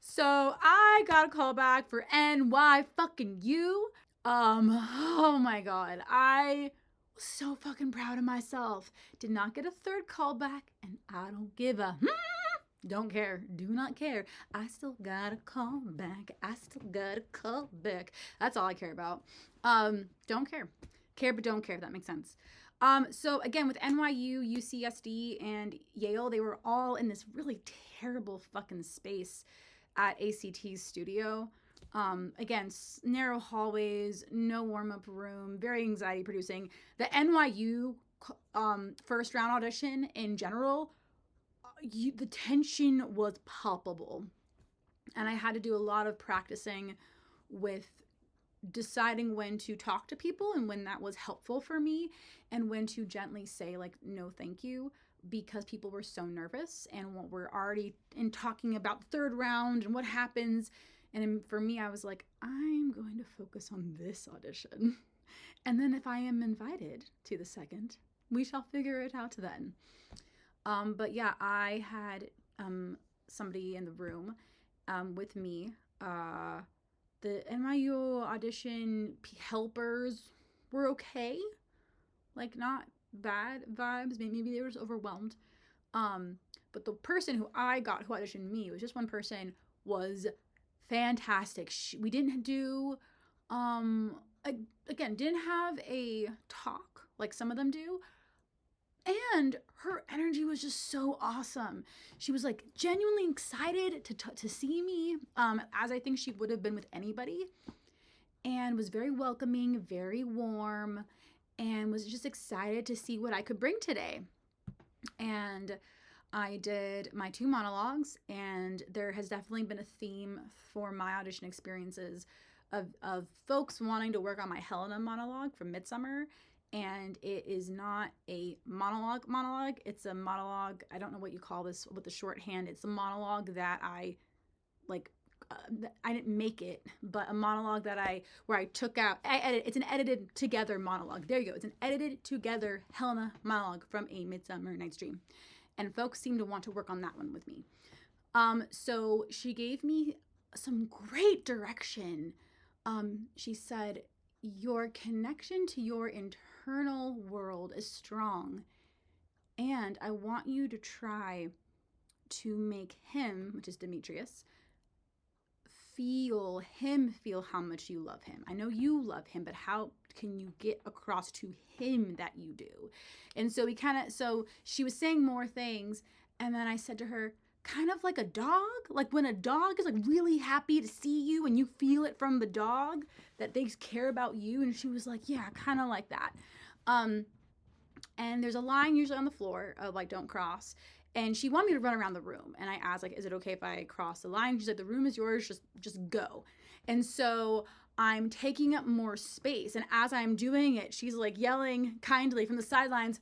So I got a call back for NY fucking you. Oh my god. I was so fucking proud of myself. Did not get a third callback, and I don't give a don't care. Do not care. I still got a call back. I still got a call back. That's all I care about. Don't care. Care but don't care, if that makes sense. So again, with NYU, UCSD, and Yale, they were all in this really terrible fucking space at ACT's studio. Again, narrow hallways, no warm up room, very anxiety producing. The NYU first round audition in general, the tension was palpable. And I had to do a lot of practicing with deciding when to talk to people and when that was helpful for me, and when to gently say, like, no, thank you, because people were so nervous and we're already in talking about the third round and what happens. And for me, I was like, I'm going to focus on this audition. And then if I am invited to the second, we shall figure it out then. But yeah, I had somebody in the room with me. The NYU audition helpers were okay. Like, not bad vibes. Maybe they were just overwhelmed. But the person who auditioned me, was just one person, was fantastic. We didn't do, again, didn't have a talk like some of them do. And her energy was just so awesome. She was like genuinely excited to see me, as I think she would have been with anybody, and was very welcoming, very warm, and was just excited to see what I could bring today. And I did my 2 monologues, and there has definitely been a theme for my audition experiences of folks wanting to work on my Helena monologue from Midsummer. And it is not a monologue. It's a monologue. I don't know what you call this with the shorthand. It's a monologue that I didn't make it, but a monologue where I took out, it's an edited together monologue. There you go. It's an edited together Helena monologue from A Midsummer Night's Dream. And folks seem to want to work on that one with me. So she gave me some great direction. She said, your connection to your internal world is strong, and I want you to try to make him, which is Demetrius, feel how much you love him. I know you love him, but how can you get across to him that you do? And so she was saying more things, and then I said to her, kind of like a dog, like when a dog is like really happy to see you and you feel it from the dog that they care about you. And she was like, yeah, kind of like that. And there's a line usually on the floor of like, don't cross. And she wanted me to run around the room. And I asked, like, is it okay if I cross the line? She's like, the room is yours, just go. And so I'm taking up more space. And as I'm doing it, she's like yelling kindly from the sidelines,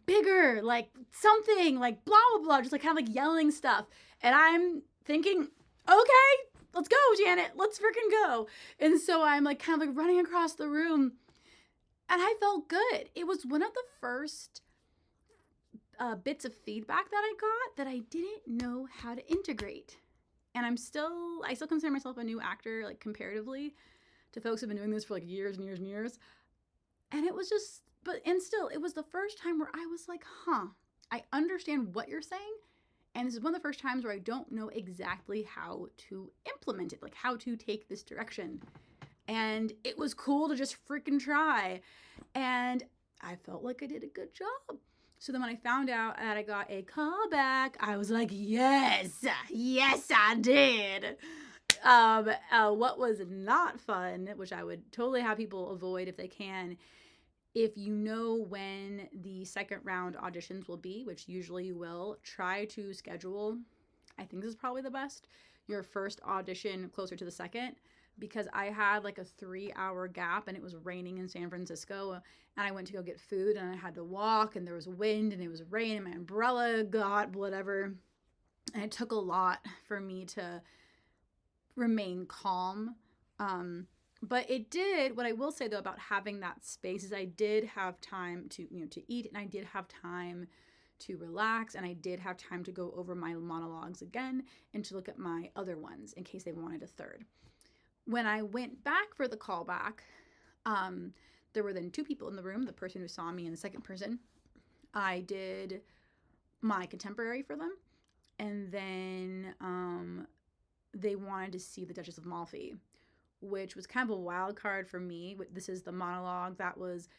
bigger, like something, like blah, blah, blah, just like kind of like yelling stuff. And I'm thinking, okay, let's go, Janet, let's freaking go. And so I'm like kind of like running across the room, and I felt good. It was one of the first bits of feedback that I got that I didn't know how to integrate. And I still consider myself a new actor, like comparatively to folks who've been doing this for like years and years and years. And it was just, it was the first time where I was like, I understand what you're saying. And this is one of the first times where I don't know exactly how to implement it, like how to take this direction. And it was cool to just freaking try. And I felt like I did a good job. So then when I found out that I got a callback, I was like, yes, I did. What was not fun, which I would totally have people avoid if they can, if you know when the second round auditions will be, which usually you will, try to schedule, I think this is probably the best, your first audition closer to the second, because I had like a 3-hour gap and it was raining in San Francisco, and I went to go get food and I had to walk, and there was wind and it was rain and my umbrella got whatever. And it took a lot for me to remain calm. But it did, what I will say though about having that space is I did have time to eat, and I did have time to relax, and I did have time to go over my monologues again and to look at my other ones in case they wanted a third. When I went back for the callback, there were then two people in the room, the person who saw me and the second person. I did my contemporary for them, and then they wanted to see the Duchess of Malfi, which was kind of a wild card for me. This is the monologue that was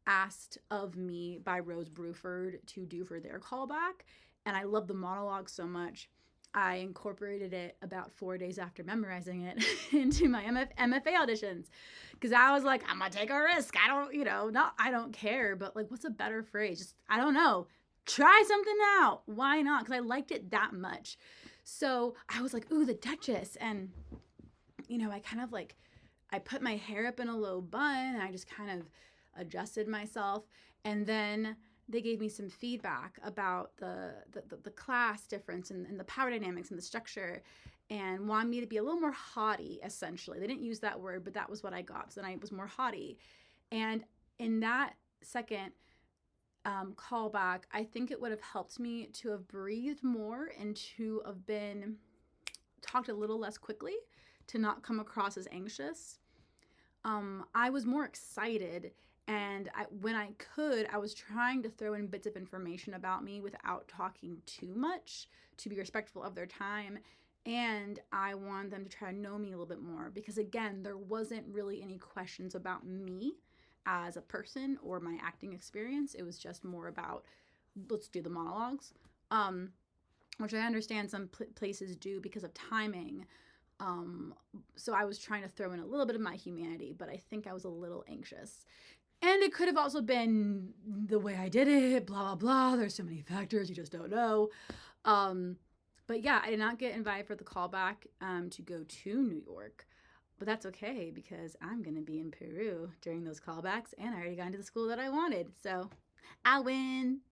asked of me by Rose Bruford to do for their callback, and I love the monologue so much. I incorporated it about 4 days after memorizing it into my MFA auditions, because I was like, I'm gonna take a risk. I don't care, but like, what's a better phrase? Just, I don't know. Try something out. Why not? Because I liked it that much. So I was like, ooh, the Duchess. And, I kind of like, I put my hair up in a low bun, and I just kind of adjusted myself. And then they gave me some feedback about the class difference and the power dynamics and the structure, and wanted me to be a little more haughty, essentially. They didn't use that word, but that was what I got. So then I was more haughty. And in that second callback, I think it would have helped me to have breathed more and to have been talked a little less quickly, to not come across as anxious. I was more excited, and when I could, I was trying to throw in bits of information about me without talking too much, to be respectful of their time. And I wanted them to try to know me a little bit more, because again, there wasn't really any questions about me as a person or my acting experience. It was just more about, let's do the monologues, which I understand some places do because of timing. So I was trying to throw in a little bit of my humanity, but I think I was a little anxious. And it could have also been the way I did it, blah, blah, blah. There's so many factors, you just don't know. But yeah, I did not get invited for the callback to go to New York. But that's okay, because I'm going to be in Peru during those callbacks, and I already got into the school that I wanted. So I win.